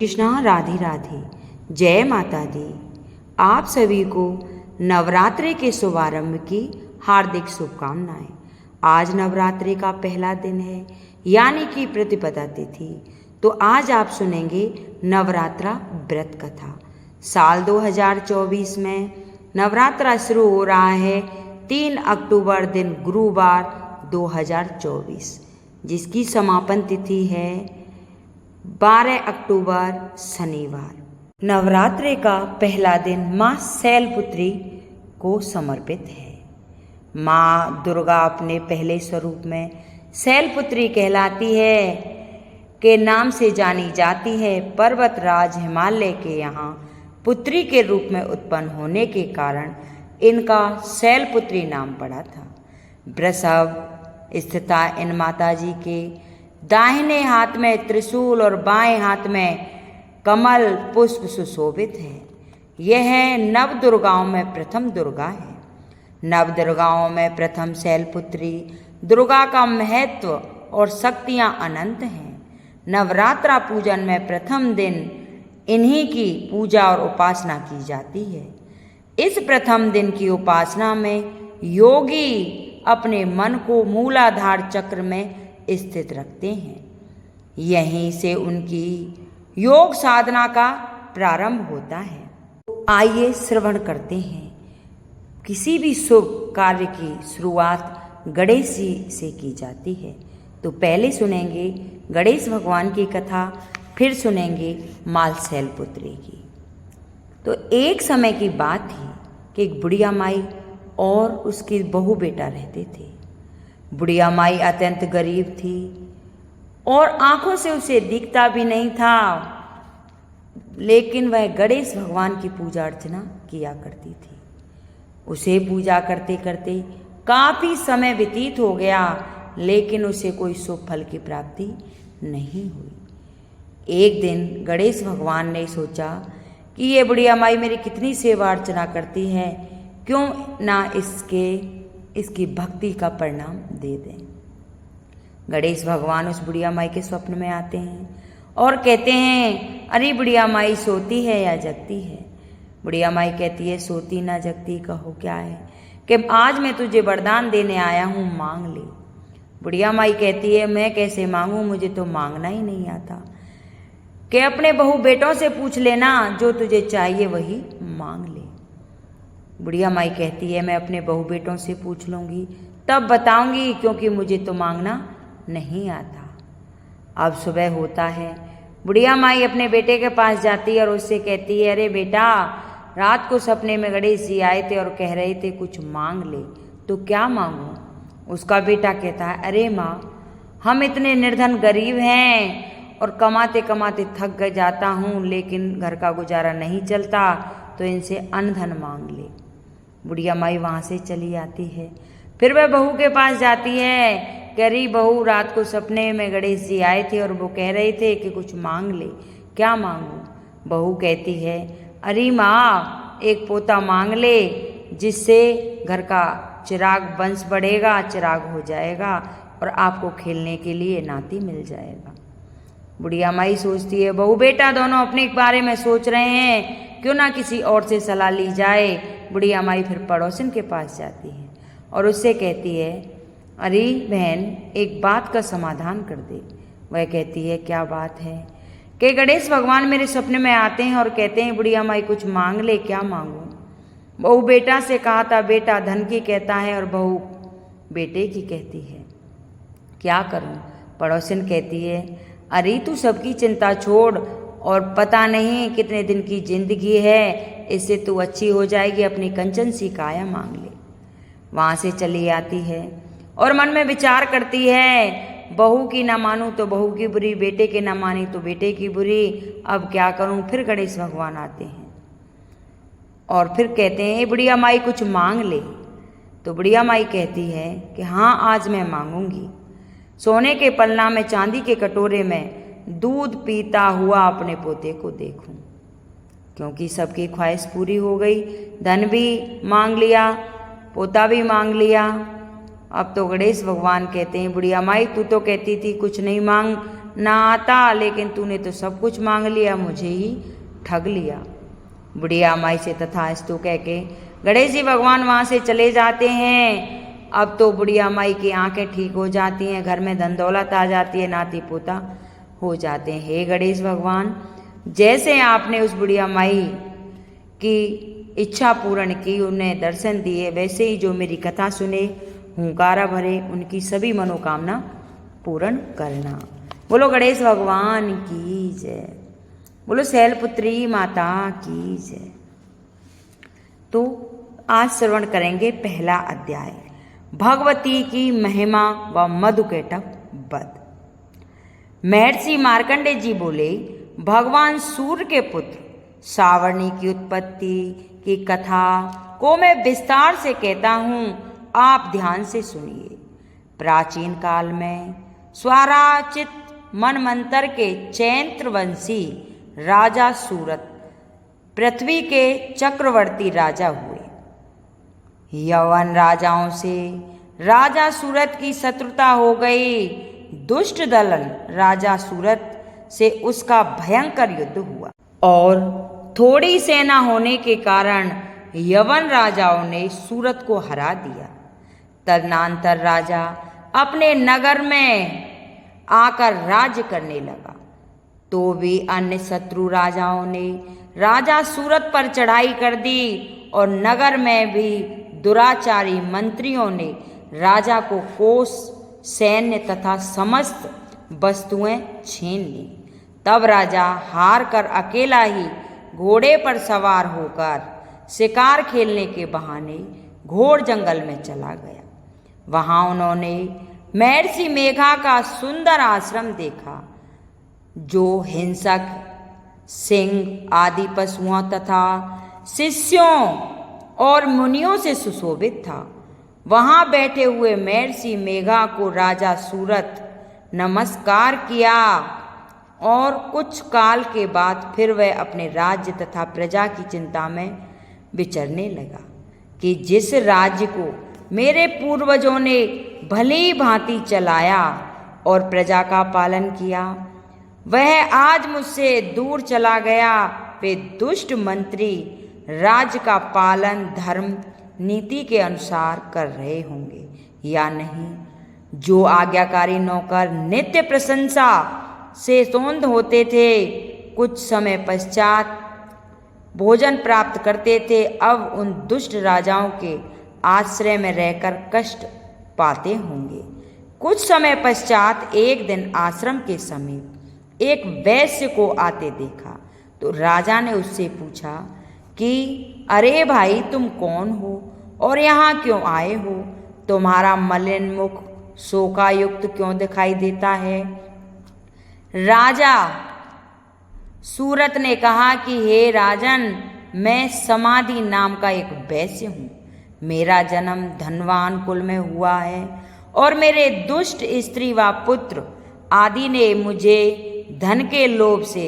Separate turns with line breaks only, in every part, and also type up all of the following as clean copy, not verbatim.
कृष्णा, राधे राधे, जय माता दी। आप सभी को नवरात्रि के शुभारंभ की हार्दिक शुभकामनाएं। आज नवरात्रि का पहला दिन है, यानी कि प्रतिपदा तिथि। तो आज आप सुनेंगे नवरात्रा व्रत कथा। साल 2024 में नवरात्रा शुरू हो रहा है 3 अक्टूबर दिन गुरुवार 2024, जिसकी समापन तिथि है 12 अक्टूबर शनिवार। नवरात्रि का पहला दिन माँ शैलपुत्री को समर्पित है। माँ दुर्गा अपने पहले स्वरूप में शैलपुत्री कहलाती है के नाम से जानी जाती है। पर्वतराज हिमालय के यहाँ पुत्री के रूप में उत्पन्न होने के कारण इनका शैलपुत्री नाम पड़ा था। वृषभ स्थिता इन माताजी के दाहिने हाथ में त्रिशूल और बाएं हाथ में कमल पुष्प सुशोभित है। यह नव दुर्गाओं में प्रथम दुर्गा है। नव दुर्गाओं में प्रथम शैलपुत्री दुर्गा का महत्व और शक्तियां अनंत हैं। नवरात्रा पूजन में प्रथम दिन इन्हीं की पूजा और उपासना की जाती है। इस प्रथम दिन की उपासना में योगी अपने मन को मूलाधार चक्र में स्थित रखते हैं। यहीं से उनकी योग साधना का प्रारंभ होता है। तो आइए श्रवण करते हैं। किसी भी शुभ कार्य की शुरुआत गणेश जी से की जाती है। तो पहले सुनेंगे गणेश भगवान की कथा, फिर सुनेंगे माँ शैलपुत्री की। तो एक समय की बात थी कि एक बुढ़िया माई और उसकी बहू बेटा रहते थे। बुढ़िया माई अत्यंत गरीब थी और आंखों से उसे दिखता भी नहीं था, लेकिन वह गणेश भगवान की पूजा अर्चना किया करती थी। उसे पूजा करते करते काफ़ी समय व्यतीत हो गया, लेकिन उसे कोई शुभ फल की प्राप्ति नहीं हुई। एक दिन गणेश भगवान ने सोचा कि ये बुढ़िया माई मेरी कितनी सेवा अर्चना करती है, क्यों ना इसकी भक्ति का परिणाम दे दें। गणेश भगवान उस बुढ़िया माई के स्वप्न में आते हैं और कहते हैं, अरे बुढ़िया माई सोती है या जगती है? बुढ़िया माई कहती है, सोती ना जगती कहो क्या है, कि आज मैं तुझे वरदान देने आया हूँ, मांग ले। बुढ़िया माई कहती है, मैं कैसे मांगूँ, मुझे तो मांगना ही नहीं आता। कि अपने बहू बेटों से पूछ लेना, जो तुझे चाहिए वही मांग ले। बुढ़िया माई कहती है, मैं अपने बहू बेटों से पूछ लूँगी तब बताऊँगी, क्योंकि मुझे तो मांगना नहीं आता। अब सुबह होता है। बुढ़िया माई अपने बेटे के पास जाती है और उससे कहती है, अरे बेटा, रात को सपने में गणेश जी आए थे और कह रहे थे कुछ मांग ले, तो क्या मांगूं? उसका बेटा कहता है, अरे माँ, हम इतने निर्धन गरीब हैं और कमाते कमाते थक गए जाता हूँ, लेकिन घर का गुजारा नहीं चलता, तो इनसे अन्न धन मांग ले। बुढ़िया माई वहाँ से चली आती है। फिर वह बहू के पास जाती है, कह रही, बहू, रात को सपने में गणेश जी आए थे और वो कह रहे थे कि कुछ मांग ले, क्या मांगूं? बहू कहती है, अरे माँ, एक पोता मांग ले, जिससे घर का चिराग वंश बढ़ेगा, चिराग हो जाएगा और आपको खेलने के लिए नाती मिल जाएगा। बुढ़िया माई सोचती है, बहू बेटा दोनों अपने बारे में सोच रहे हैं, क्यों ना किसी और से सलाह ली जाए। बुढ़िया माई फिर पड़ोसन के पास जाती है और उससे कहती है, अरे बहन, एक बात का समाधान कर दे। वह कहती है, क्या बात है? कि गणेश भगवान मेरे सपने में आते हैं और कहते हैं, बुढ़िया माई कुछ मांग ले, क्या मांगूं? बहू बेटा से कहा था, बेटा धन की कहता है और बहू बेटे की कहती है, क्या करूं? पड़ोसन कहती है, अरे तू सबकी चिंता छोड़ और पता नहीं कितने दिन की जिंदगी है, इससे तू अच्छी हो जाएगी, अपनी कंचन सी काया मांग ले। वहाँ से चली आती है और मन में विचार करती है, बहू की ना मानूं तो बहू की बुरी, बेटे के ना मानी तो बेटे की बुरी, अब क्या करूं? फिर गणेश भगवान आते हैं और फिर कहते हैं, ए बुढ़िया माई कुछ मांग ले। तो बुढ़िया माई कहती है कि हाँ, आज मैं मांगूंगी। सोने के पलना में चांदी के कटोरे में दूध पीता हुआ अपने पोते को देखूं, क्योंकि सबकी ख्वाहिश पूरी हो गई। धन भी मांग लिया, पोता भी मांग लिया। अब तो गणेश भगवान कहते हैं, बुढ़िया माई, तू तो कहती थी कुछ नहीं ना आता, लेकिन तूने तो सब कुछ मांग लिया, मुझे ही ठग लिया। बुढ़िया माई से तथास्तु कह के गणेश जी भगवान वहाँ से चले जाते हैं। अब तो बुढ़िया माई की आंखें ठीक हो जाती हैं, घर में धन दौलत आ जाती है, नाती पोता हो जाते हैं। हे गणेश भगवान, जैसे आपने उस बुढ़िया माई की इच्छा पूर्ण की, उन्हें दर्शन दिए, वैसे ही जो मेरी कथा सुने, हुंकारा भरे, उनकी सभी मनोकामना पूर्ण करना। बोलो गणेश भगवान की जय, बोलो शैलपुत्री माता की जय। तो आज श्रवण करेंगे पहला अध्याय, भगवती की महिमा व मधुकैटभ वध। महर्षि मार्कंडेय जी बोले, भगवान सूर्य के पुत्र सावर्णी की उत्पत्ति की कथा को मैं विस्तार से कहता हूँ, आप ध्यान से सुनिए। प्राचीन काल में स्वराचित मनमंतर के चैत्रवंशी राजा सूरत पृथ्वी के चक्रवर्ती राजा हुए। यवन राजाओं से राजा सूरत की शत्रुता हो गई। दुष्ट दलन राजा सूरत से उसका भयंकर युद्ध हुआ और थोड़ी सेना होने के कारण यवन राजाओं ने सूरत को हरा दिया। तदनंतर राजा अपने नगर में आकर राज्य करने लगा, तो भी अन्य शत्रु राजाओं ने राजा सूरत पर चढ़ाई कर दी और नगर में भी दुराचारी मंत्रियों ने राजा को कोष, सैन्य तथा समस्त वस्तुएं छीन ली। तब राजा हार कर अकेला ही घोड़े पर सवार होकर शिकार खेलने के बहाने घोर जंगल में चला गया। वहां उन्होंने महर्षि मेघा का सुंदर आश्रम देखा, जो हिंसक, सिंह आदि पशुओं तथा शिष्यों और मुनियों से सुशोभित था। वहां बैठे हुए महर्षि मेघा को राजा सूरत नमस्कार किया और कुछ काल के बाद फिर वह अपने राज्य तथा प्रजा की चिंता में विचरने लगा कि जिस राज्य को मेरे पूर्वजों ने भली भांति चलाया और प्रजा का पालन किया, वह आज मुझसे दूर चला गया। वे दुष्ट मंत्री राज्य का पालन धर्म नीति के अनुसार कर रहे होंगे या नहीं। जो आज्ञाकारी नौकर नित्य प्रशंसा से सौंध होते थे, कुछ समय पश्चात भोजन प्राप्त करते थे, अब उन दुष्ट राजाओं के आश्रय में रहकर कष्ट पाते होंगे। कुछ समय पश्चात एक दिन आश्रम के समीप एक वैश्य को आते देखा, तो राजा ने उससे पूछा कि अरे भाई, तुम कौन हो और यहाँ क्यों आए हो? तुम्हारा मलिन मुख शोकायुक्त क्यों दिखाई देता है? राजा सूरत ने कहा कि हे राजन, मैं समाधि नाम का एक वैश्य हूँ। मेरा जन्म धनवान कुल में हुआ है और मेरे दुष्ट स्त्री व पुत्र आदि ने मुझे धन के लोभ से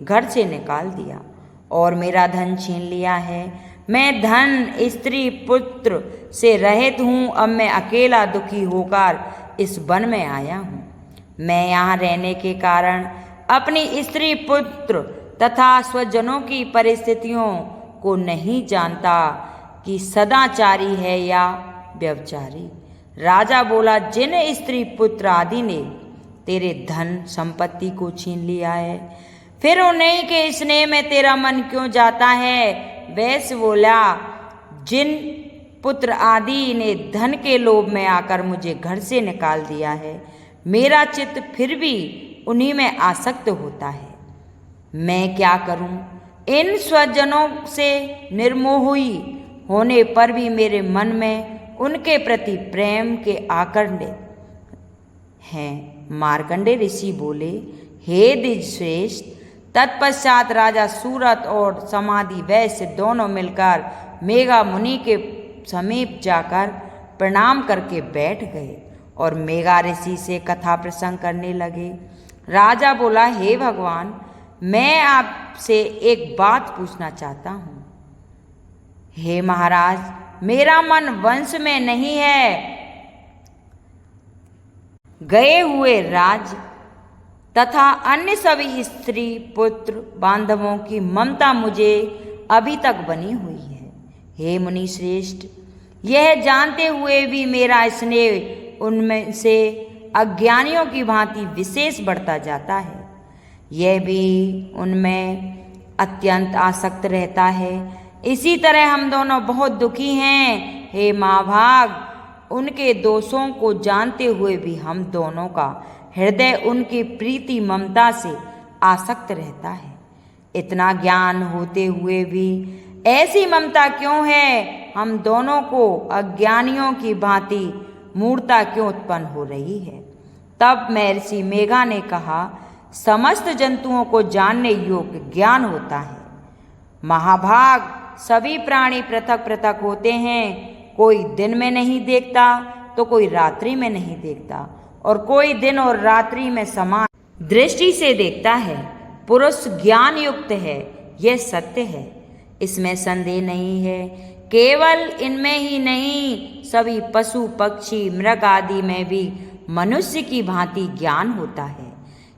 घर से निकाल दिया और मेरा धन छीन लिया है। मैं धन, स्त्री, पुत्र से रहित हूँ। अब मैं अकेला दुखी होकर इस वन में आया हूँ। मैं यहाँ रहने के कारण अपनी स्त्री, पुत्र तथा स्वजनों की परिस्थितियों को नहीं जानता कि सदाचारी है या व्यभिचारी। राजा बोला, जिन स्त्री, पुत्र आदि ने तेरे धन संपत्ति को छीन लिया है, फिर उन्हीं के स्नेह में तेरा मन क्यों जाता है? वैश्य बोला, जिन पुत्र आदि ने धन के लोभ में आकर मुझे घर से निकाल दिया है, मेरा चित्त फिर भी उन्हीं में आसक्त होता है। मैं क्या करूं? इन स्वजनों से निर्मोही होने पर भी मेरे मन में उनके प्रति प्रेम के आकर्षण हैं। मार्कंडेय ऋषि बोले, हे द्विजश्रेष्ठ, तत्पश्चात राजा सूरत और समाधि वैश्य दोनों मिलकर मेघा मुनि के समीप जाकर प्रणाम करके बैठ गए और मेघा ऋषि से कथा प्रसंग करने लगे। राजा बोला, हे भगवान, मैं आपसे एक बात पूछना चाहता हूँ। हे महाराज, मेरा मन वंश में नहीं है, गए हुए राज्य तथा अन्य सभी स्त्री पुत्र बांधवों की ममता मुझे अभी तक बनी हुई है। हे मुनि श्रेष्ठ, यह जानते हुए भी मेरा स्नेह उनमें से अज्ञानियों की भांति विशेष बढ़ता जाता है। यह भी उनमें अत्यंत आसक्त रहता है। इसी तरह हम दोनों बहुत दुखी हैं। हे महाभाग, उनके दोषों को जानते हुए भी हम दोनों का हृदय उनकी प्रीति ममता से आसक्त रहता है। इतना ज्ञान होते हुए भी ऐसी ममता क्यों है? हम दोनों को अज्ञानियों की भांति मूढ़ता क्यों उत्पन्न हो रही है? तब महर्षि मेघा ने कहा, समस्त जंतुओं को जानने योग्य ज्ञान होता है। महाभाग, सभी प्राणी पृथक पृथक होते हैं। कोई दिन में नहीं देखता तो कोई रात्रि में नहीं देखता, और कोई दिन और रात्रि में समान दृष्टि से देखता है। पुरुष ज्ञान युक्त है, यह सत्य है, इसमें संदेह नहीं है। केवल इनमें ही नहीं, सभी पशु पक्षी मृग आदि में भी मनुष्य की भांति ज्ञान होता है।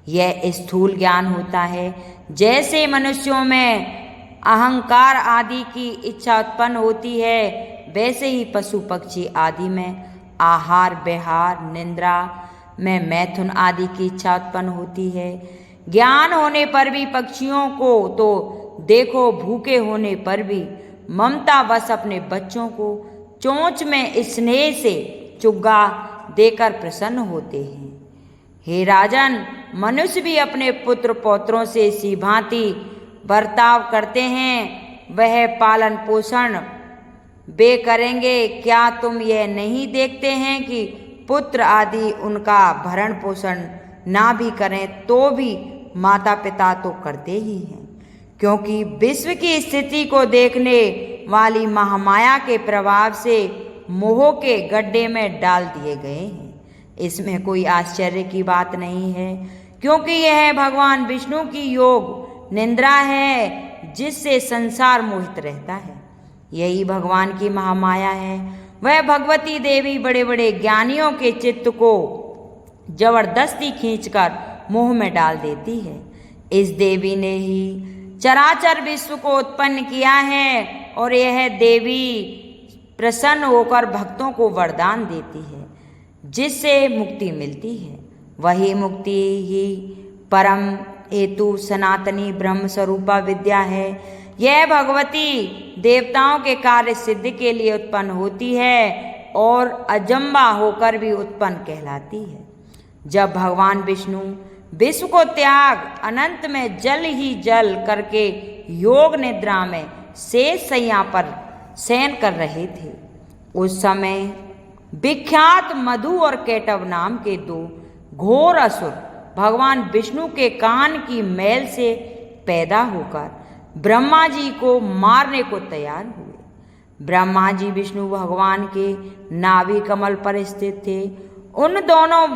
यह स्थूल ज्ञान होता है। जैसे मनुष्यों में अहंकार आदि की इच्छा उत्पन्न होती है, वैसे ही पशु पक्षी आदि में आहार विहार निद्रा में मैथुन आदि की इच्छा उत्पन्न होती है। ज्ञान होने पर भी पक्षियों को तो देखो भूखे होने पर भी ममता बस अपने बच्चों को चोंच में स्नेह से चुग्गा देकर प्रसन्न होते हैं। हे राजन, मनुष्य भी अपने पुत्र पौत्रों से इसी भांति बर्ताव करते हैं। वह पालन पोषण वे करेंगे। क्या तुम यह नहीं देखते हैं कि पुत्र आदि उनका भरण पोषण ना भी करें तो भी माता पिता तो करते ही हैं, क्योंकि विश्व की स्थिति को देखने वाली महामाया के प्रभाव से मोह के गड्ढे में डाल दिए गए हैं। इसमें कोई आश्चर्य की बात नहीं है, क्योंकि यह भगवान विष्णु की योग निद्रा है, जिससे संसार मोहित रहता है। यही भगवान की महामाया है। वह भगवती देवी बड़े बड़े ज्ञानियों के चित्त को जबरदस्ती खींचकर मोह में डाल देती है। इस देवी ने ही चराचर विश्व को उत्पन्न किया है, और यह देवी प्रसन्न होकर भक्तों को वरदान देती है, जिससे मुक्ति मिलती है। वही मुक्ति ही परम हेतु सनातनी ब्रह्म स्वरूपा विद्या है। यह भगवती देवताओं के कार्य सिद्धि के लिए उत्पन्न होती है और अजम्बा होकर भी उत्पन्न कहलाती है। जब भगवान विष्णु विश्व को त्याग अनंत में जल ही जल करके योग निद्रा में शेष शैया पर शयन कर रहे थे, उस समय विख्यात मधु और केटव नाम के दो घोर असुर भगवान विष्णु के कान की मैल से पैदा होकर ब्रह्मा जी को मारने को तैयार हुए। ब्रह्मा जी विष्णु भगवान के नाभि कमल पर स्थित थे। उन दोनों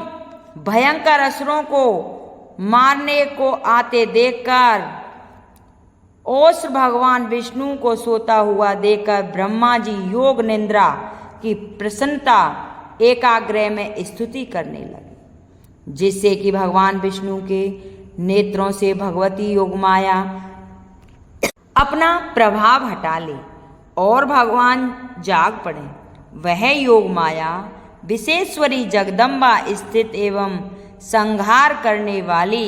भयंकर असुरों को मारने को आते देखकर ओस भगवान विष्णु को सोता हुआ देखकर ब्रह्मा जी योग निद्रा की प्रसन्नता एकाग्रह में स्तुति करने लगे, जिससे कि भगवान विष्णु के नेत्रों से भगवती योगमाया अपना प्रभाव हटा ले और भगवान जाग पड़े। वह योग माया विशेश्वरी जगदम्बा स्थित एवं संहार करने वाली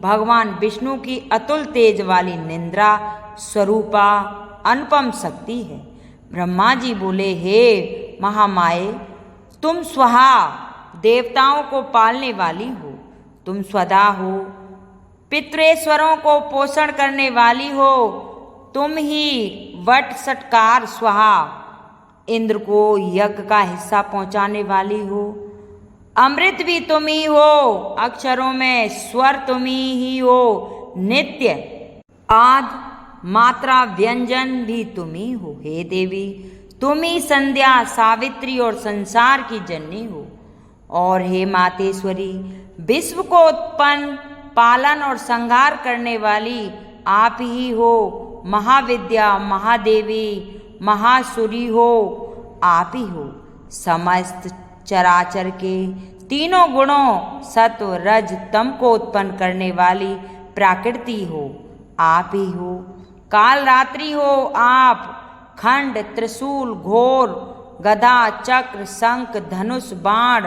भगवान विष्णु की अतुल तेज वाली निद्रा स्वरूपा अनुपम शक्ति है। ब्रह्मा जी बोले, हे महामाये, तुम स्वहा देवताओं को पालने वाली हो, तुम स्वदा हो, पितृेश्वरों को पोषण करने वाली हो, तुम ही वट सटकार स्वाहा इंद्र को यज्ञ का हिस्सा पहुंचाने वाली हो, अमृत भी तुम ही हो, अक्षरों में स्वर तुम ही हो, नित्य आद मात्रा व्यंजन भी तुम ही हो। हे देवी, तुम ही संध्या सावित्री और संसार की जननी हो। और हे मातेश्वरी, विश्व को उत्पन्न पालन और संहार करने वाली आप ही हो। महाविद्या महादेवी महासुरी हो, आप ही हो। समस्त चराचर के तीनों गुणों सत्व रज तम को उत्पन्न करने वाली प्रकृति हो, आप ही हो। काल रात्रि हो आप, खंड त्रिशूल घोर गदा चक्र शंख धनुष बाण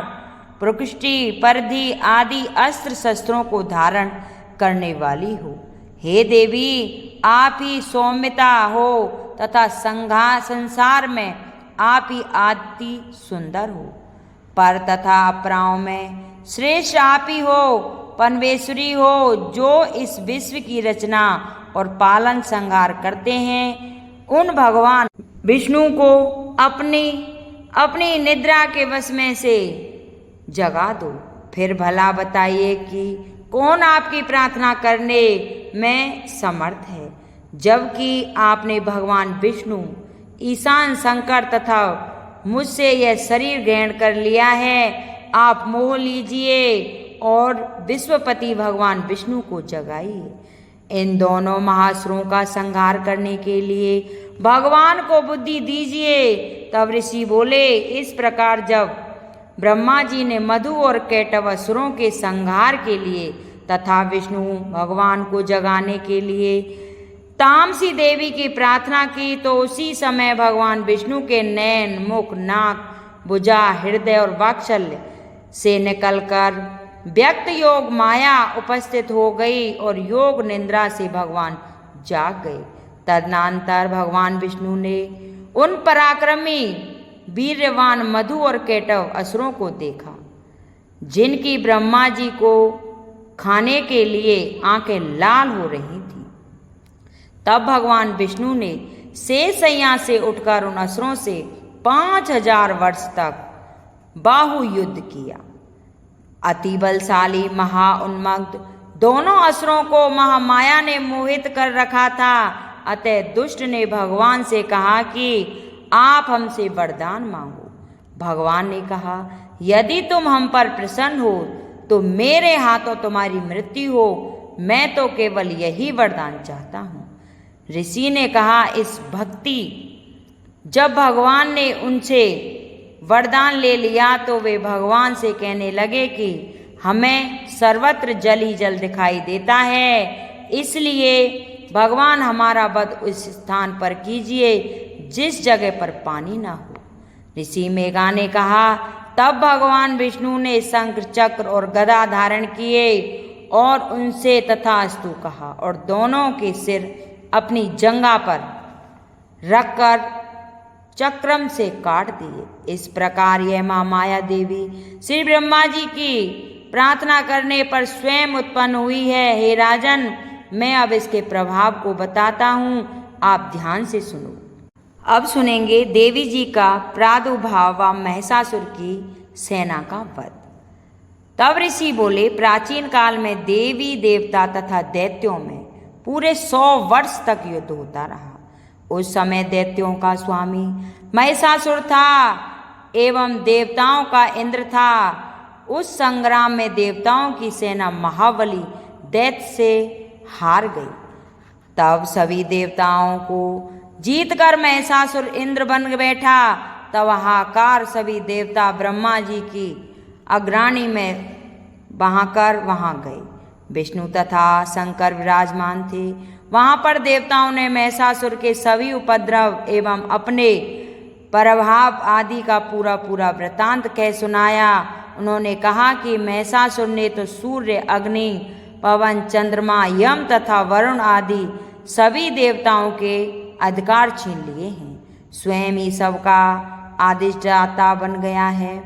प्रकृष्टि परिधि आदि अस्त्र शस्त्रों को धारण करने वाली हो। हे देवी, आप ही सौम्यता हो तथा संसार में आप ही आदि सुंदर हो। पर तथा अपराओं में श्रेष्ठ आप ही हो, परमेश्वरी हो, जो इस विश्व की रचना और पालन संहार करते हैं। उन भगवान विष्णु को अपनी निद्रा के वश में से जगा दो। फिर भला बताइए कि कौन आपकी प्रार्थना करने में समर्थ है, जबकि आपने भगवान विष्णु ईशान शंकर तथा मुझसे यह शरीर ग्रहण कर लिया है। आप मोह लीजिए और विश्वपति भगवान विष्णु को जगाइए। इन दोनों महासुरों का संहार करने के लिए भगवान को बुद्धि दीजिए। तब ऋषि बोले, इस प्रकार जब ब्रह्मा जी ने मधु और कैटव असुरों के संहार के लिए तथा विष्णु भगवान को जगाने के लिए तामसी देवी की प्रार्थना की, तो उसी समय भगवान विष्णु के नैन मुख नाक भुजा हृदय और वात्सल्य से निकलकर व्यक्त योग माया उपस्थित हो गई और योग निद्रा से भगवान जाग गए। तदनंतर भगवान विष्णु ने उन पराक्रमी वीर्यवान मधु और कैटव असुरों को देखा, जिनकी ब्रह्मा जी को खाने के लिए आंखें लाल हो रही थी। तब भगवान विष्णु ने शेषैया से उठकर उन असुरों से 5000 वर्ष तक बाहु युद्ध किया। अति बलशाली महाउन्मत्त दोनों असुरों को महामाया ने मोहित कर रखा था। अतः दुष्ट ने भगवान से कहा कि आप हमसे वरदान मांगो। भगवान ने कहा, यदि तुम हम पर प्रसन्न हो तो मेरे हाथों तुम्हारी मृत्यु हो। मैं तो केवल यही वरदान चाहता हूँ। ऋषि ने कहा, इस भक्ति जब भगवान ने उनसे वरदान ले लिया तो वे भगवान से कहने लगे कि हमें सर्वत्र जल ही जल दिखाई देता है, इसलिए भगवान हमारा वध उस स्थान पर कीजिए जिस जगह पर पानी ना हो। ऋषि मेघा ने कहा, तब भगवान विष्णु ने शंख चक्र और गदा धारण किए और उनसे तथास्तु कहा और दोनों के सिर अपनी जंघा पर रखकर चक्रम से काट दिए। इस प्रकार यह महामाया देवी श्री ब्रह्मा जी की प्रार्थना करने पर स्वयं उत्पन्न हुई है। हे राजन, मैं अब इसके प्रभाव को बताता हूँ, आप ध्यान से सुनो। अब सुनेंगे देवी जी का प्रादुर्भाव व महिषासुर की सेना का वध। तब ऋषि बोले, प्राचीन काल में देवी देवता तथा दैत्यों में पूरे 100 वर्ष तक युद्ध होता रहा। उस समय दैत्यों का स्वामी महिषासुर था एवं देवताओं का इंद्र था। उस संग्राम में देवताओं की सेना महाबली दैत्य से हार गई। तब सभी देवताओं को जीतकर महिषासुर इंद्र बन बैठा। तब हाहाकार सभी देवता ब्रह्मा जी की अग्राणी में बहाकर वहां गए। विष्णु तथा शंकर विराजमान थे। वहां पर देवताओं ने महिषासुर के सभी उपद्रव एवं अपने प्रभाव आदि का पूरा वृतांत कह सुनाया। उन्होंने कहा कि महिषासुर ने तो सूर्य अग्नि पवन चंद्रमा यम तथा वरुण आदि सभी देवताओं के अधिकार छीन लिए हैं। स्वयं ही सबका आदिष्टाता बन गया है।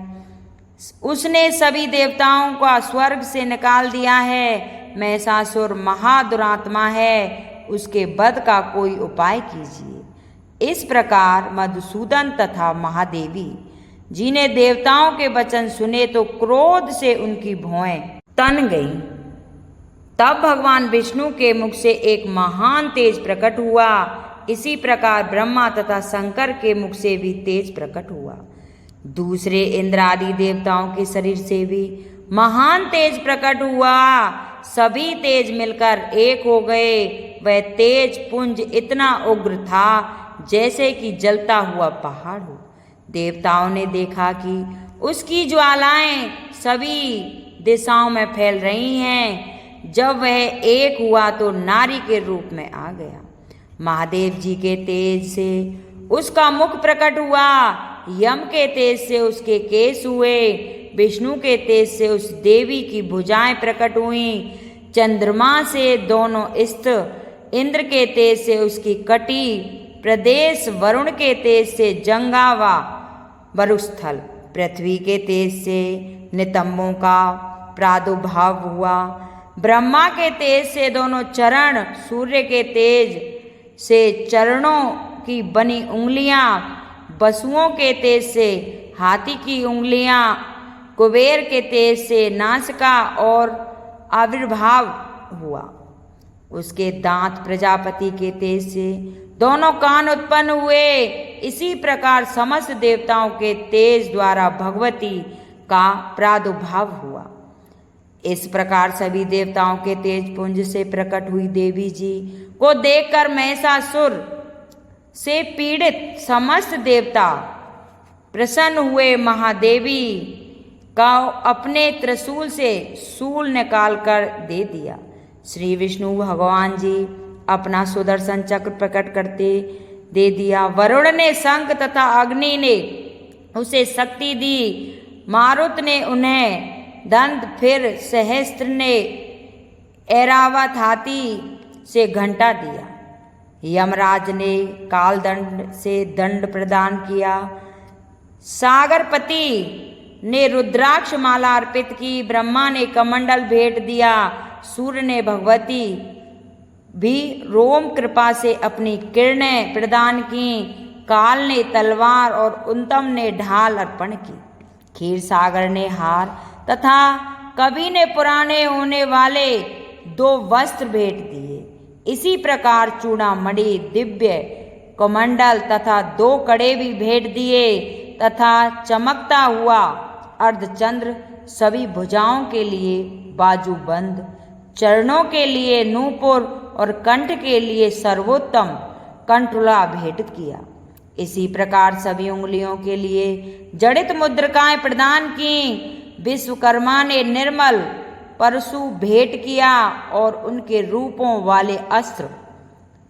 उसने सभी देवताओं को स्वर्ग से निकाल दिया है। महिषासुर महादुरात्मा है, उसके वध का कोई उपाय कीजिए। इस प्रकार मधुसूदन तथा महादेवी जी ने देवताओं के वचन सुने तो क्रोध से उनकी भौएं तन गईं। तब भगवान विष्णु के मुख से एक महान तेज प्रकट हुआ। इसी प्रकार ब्रह्मा तथा शंकर के मुख से भी तेज प्रकट हुआ। दूसरे इंद्र आदि देवताओं के शरीर से भी महान तेज प्रकट हुआ। सभी तेज मिलकर एक हो गए। वह तेज पुंज इतना उग्र था जैसे कि जलता हुआ पहाड़ हो। देवताओं ने देखा कि उसकी ज्वालाएं सभी दिशाओं में फैल रही हैं। जब वह एक हुआ तो नारी के रूप में आ गया। महादेव जी के तेज से उसका मुख प्रकट हुआ, यम के तेज से उसके केस हुए, विष्णु के तेज से उस देवी की भुजाएं प्रकट हुईं, चंद्रमा से दोनों स्त्र, इंद्र के तेज से उसकी कटी प्रदेश, वरुण के तेज से जंगावा वरुस्थल, पृथ्वी के तेज से नितंबों का प्रादुर्भाव हुआ, ब्रह्मा के तेज से दोनों चरण, सूर्य के तेज से चरणों की बनी उंगलियां, वसुओं के तेज से हाथी की उंगलियां, कुबेर के तेज से नासिका और आविर्भाव हुआ। उसके दांत प्रजापति के तेज से दोनों कान उत्पन्न हुए। इसी प्रकार समस्त देवताओं के तेज द्वारा भगवती का प्रादुर्भाव हुआ। इस प्रकार सभी देवताओं के तेज पुंज से प्रकट हुई देवी जी को देखकर महिषासुर से पीड़ित समस्त देवता प्रसन्न हुए। महादेवी का अपने त्रिशूल से शूल निकाल कर दे दिया। श्री विष्णु भगवान जी अपना सुदर्शन चक्र प्रकट करते दे दिया। वरुण ने शंख तथा अग्नि ने उसे शक्ति दी। मारुत ने उन्हें दंड, फिर सहस्त्र ने ऐरावत हाथी से घंटा दिया। यमराज ने कालदंड से दंड प्रदान किया। सागरपति ने रुद्राक्ष माला अर्पित की। ब्रह्मा ने कमंडल भेंट दिया। सूर्य ने भगवती भी रोम कृपा से अपनी किरणें प्रदान की। काल ने तलवार और उन्तम ने ढाल अर्पण की। क्षीर सागर ने हार तथा कवि ने पुराने होने वाले 2 वस्त्र भेंट दिए। इसी प्रकार चूड़ामणि, दिव्य कमंडल तथा 2 कड़े भी भेंट दिए तथा चमकता हुआ अर्धचंद्र, सभी भुजाओं के लिए बाजूबंद, चरणों के लिए नूपुर और कंठ के लिए सर्वोत्तम कंठुला भेंट किया। इसी प्रकार सभी उंगलियों के लिए जड़ित मुद्रिकाएं प्रदान की। विश्वकर्मा ने निर्मल परशु भेंट किया और उनके रूपों वाले अस्त्र,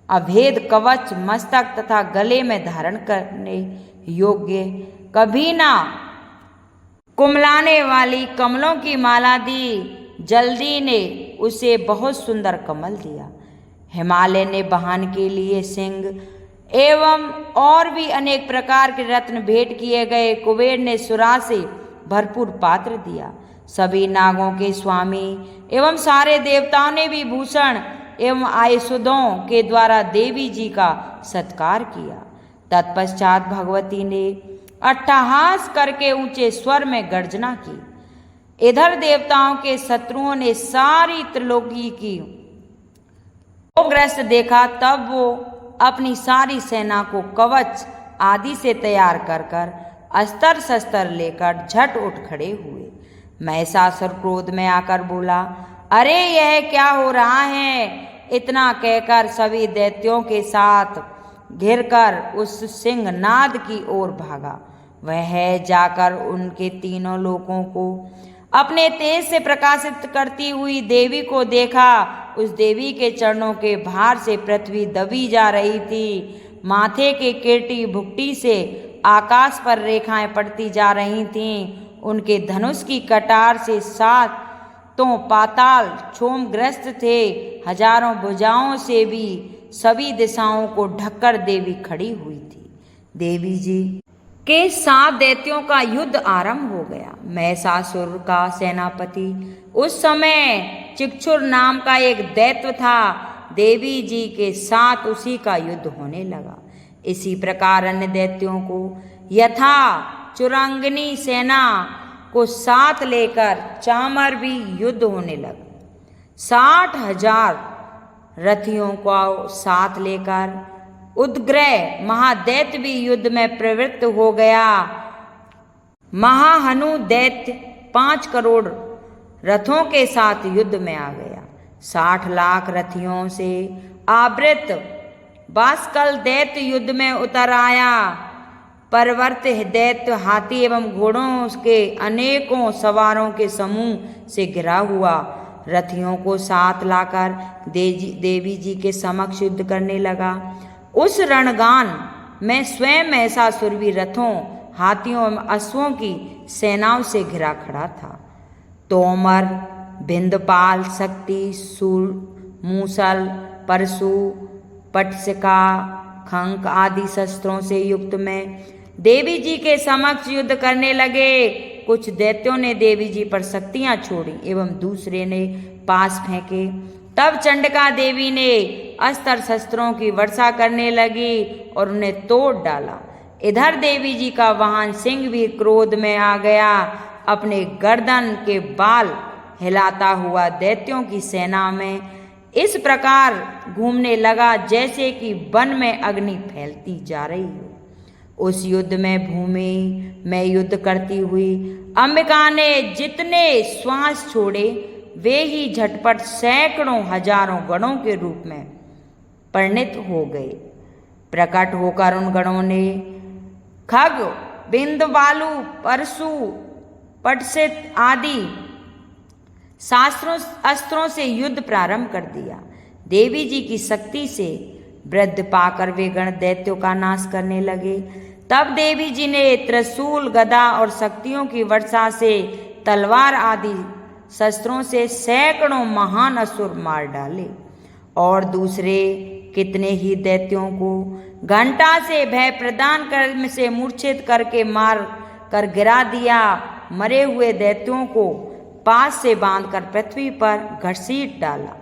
अभेद कवच, मस्तक तथा गले में धारण करने योग्य, कभी ना कुमलाने वाली कमलों की माला दी। जल्दी ने उसे बहुत सुंदर कमल दिया। हिमालय ने वाहन के लिए सिंह एवं और भी अनेक प्रकार के रत्न भेंट किए गए। कुबेर ने सुरा से भरपूर पात्र दिया। सभी नागों के स्वामी एवं सारे देवताओं ने भी भूषण एवं आयुषों के द्वारा देवी जी का सत्कार किया। तत्पश्चात भगवती ने अट्टहास करके ऊंचे स्वर में गर्जना की। इधर देवताओं के शत्रुओं ने सारी त्रिलोकी की ग्रस्त देखा। तब वो अपनी सारी सेना को कवच आदि से तैयार कर अस्त्र शस्त्र लेकर झट उठ खड़े हुए। महिषासुर क्रोध में आकर बोला, अरे यह क्या हो रहा है? इतना कहकर सभी दैत्यों के साथ घिरकर उस सिंहनाद की ओर भागा। वह जाकर उनके तीनों लोकों को अपने तेज से प्रकाशित करती हुई देवी को देखा। उस देवी के चरणों के भार से पृथ्वी दबी जा रही थी। माथे के किरीटी भुक्टी से आकाश पर रेखाएं पड़ती जा रही थीं। उनके धनुष की कटार से 7 पाताल क्षोभग्रस्त थे। हजारों भुजाओं से भी सभी दिशाओं को ढककर देवी खड़ी हुई थी। देवी जी के 7 दैत्यों का युद्ध आरंभ हो गया। महिषासुर का सेनापति उस समय चिक्षुर नाम का एक दैत्य था। देवी जी के साथ उसी का युद्ध होने लगा। इसी प्रकार अन्य दैत्यों को यथा चुरांगिनी सेना को साथ लेकर चामर भी युद्ध होने लगा। 60,000 रथियों को साथ लेकर उद्ग्रह महादैत्य भी युद्ध में प्रवृत्त हो गया। महाहनु दैत्य 5 करोड़ रथों के साथ युद्ध में आ गया। 60 लाख रथियों से आवृत बाष्कल दैत्य युद्ध में उतर आया। परवर्त दैत्य हाथी एवं घोड़ों के अनेकों सवारों के समूह से घिरा हुआ रथियों को साथ लाकर देवी जी के समक्ष युद्ध करने लगा। उस रणगान में स्वयं महिषासुर भी रथों, हाथियों एवं अश्वों की सेनाओं से घिरा खड़ा था। तोमर, भिंदपाल, शक्ति, सूर, मूसल, परशु, पटसिका, खंक आदि शस्त्रों से युक्त में देवी जी के समक्ष युद्ध करने लगे। कुछ दैत्यों ने देवी जी पर शक्तियां छोड़ी एवं दूसरे ने पास फेंके। तब चंडिका देवी ने अस्त्र शस्त्रों की वर्षा करने लगी और उन्हें तोड़ डाला। इधर देवी जी का वाहन सिंह भी क्रोध में आ गया। अपने गर्दन के बाल हिलाता हुआ दैत्यों की सेना में इस प्रकार घूमने लगा जैसे कि वन में अग्नि फैलती जा रही हो। उस युद्ध में भूमि में युद्ध करती हुई अंबिका ने जितने श्वास छोड़े वे ही झटपट सैकड़ों हजारों गणों के रूप में परिणित हो गए। प्रकट होकर उन गणों ने खग, बिंदवालु, परशु, पटसित आदि अस्त्रों से युद्ध प्रारंभ कर दिया। देवी जी की शक्ति से वृद्ध पाकर वे गण दैत्यों का नाश करने लगे। तब देवी जी ने त्रिशूल, गदा और शक्तियों की वर्षा से तलवार आदि शस्त्रों से सैकड़ों महान असुर मार डाले और दूसरे कितने ही दैत्यों को घंटा से भय प्रदान कर से मूर्छित करके मार कर गिरा दिया। मरे हुए दैत्यों को पास से बांधकर पृथ्वी पर घसीट डाला।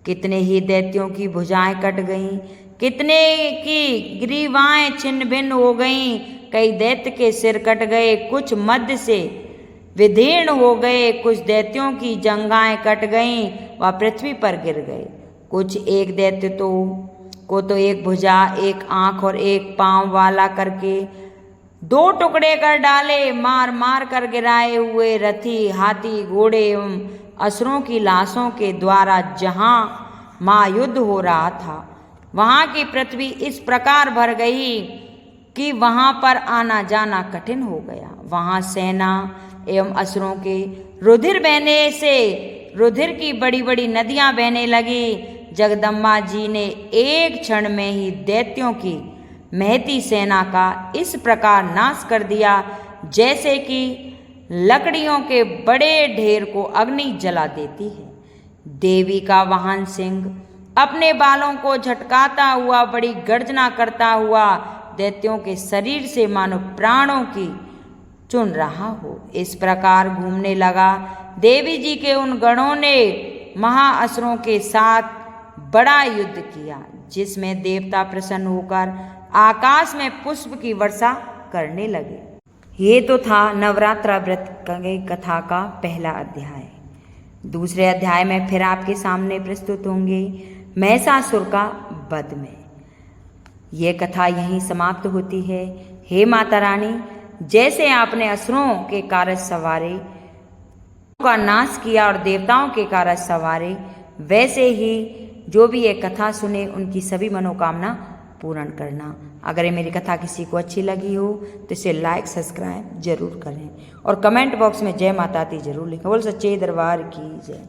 कितने ही दैत्यों की भुजाएं कट गईं, कितने की ग्रीवाएं छिन्न भिन्न हो गईं। कई दैत्य के सिर कट गए, कुछ मध्य से विदीर्ण हो गए। कुछ दैत्यों की जंघाएं कट गईं व पृथ्वी पर गिर गए। कुछ एक दैत्य को तो एक भुजा, एक आंख और एक पांव वाला करके 2 टुकड़े कर डाले। मार मार कर गिराए हुए रथी, हाथी, घोड़े एवं असुरों की लाशों के द्वारा जहां महायुद्ध हो रहा था वहां की पृथ्वी इस प्रकार भर गई कि वहां पर आना जाना कठिन हो गया। वहां सेना एवं असुरों के रुधिर बहने से रुधिर की बड़ी बड़ी नदियां बहने लगी। जगदम्बा जी ने एक क्षण में ही दैत्यों की महती सेना का इस प्रकार नाश कर दिया जैसे कि लकड़ियों के बड़े ढेर को अग्नि जला देती है। देवी का वाहन सिंह अपने बालों को झटकाता हुआ बड़ी गर्जना करता हुआ दैत्यों के शरीर से मानो प्राणों की चुन रहा हो, इस प्रकार घूमने लगा। देवी जी के उन गणों ने महाअसुरों के साथ बड़ा युद्ध किया जिसमें देवता प्रसन्न होकर आकाश में पुष्प की वर्षा करने लगे। ये तो था नवरात्रा व्रत की कथा का पहला अध्याय। दूसरे अध्याय में फिर आपके सामने प्रस्तुत होंगे महिषासुर का वध में। ये कथा यहीं समाप्त होती है। हे माता रानी, जैसे आपने असुरों के कारज सवारे का नाश किया और देवताओं के कारज सवारे, वैसे ही जो भी ये कथा सुने उनकी सभी मनोकामना पूर्ण करना। अगर ये मेरी कथा किसी को अच्छी लगी हो तो इसे लाइक सब्सक्राइब जरूर करें और कमेंट बॉक्स में जय माता दी जरूर लिखें। बोल सच्चे दरबार की जय।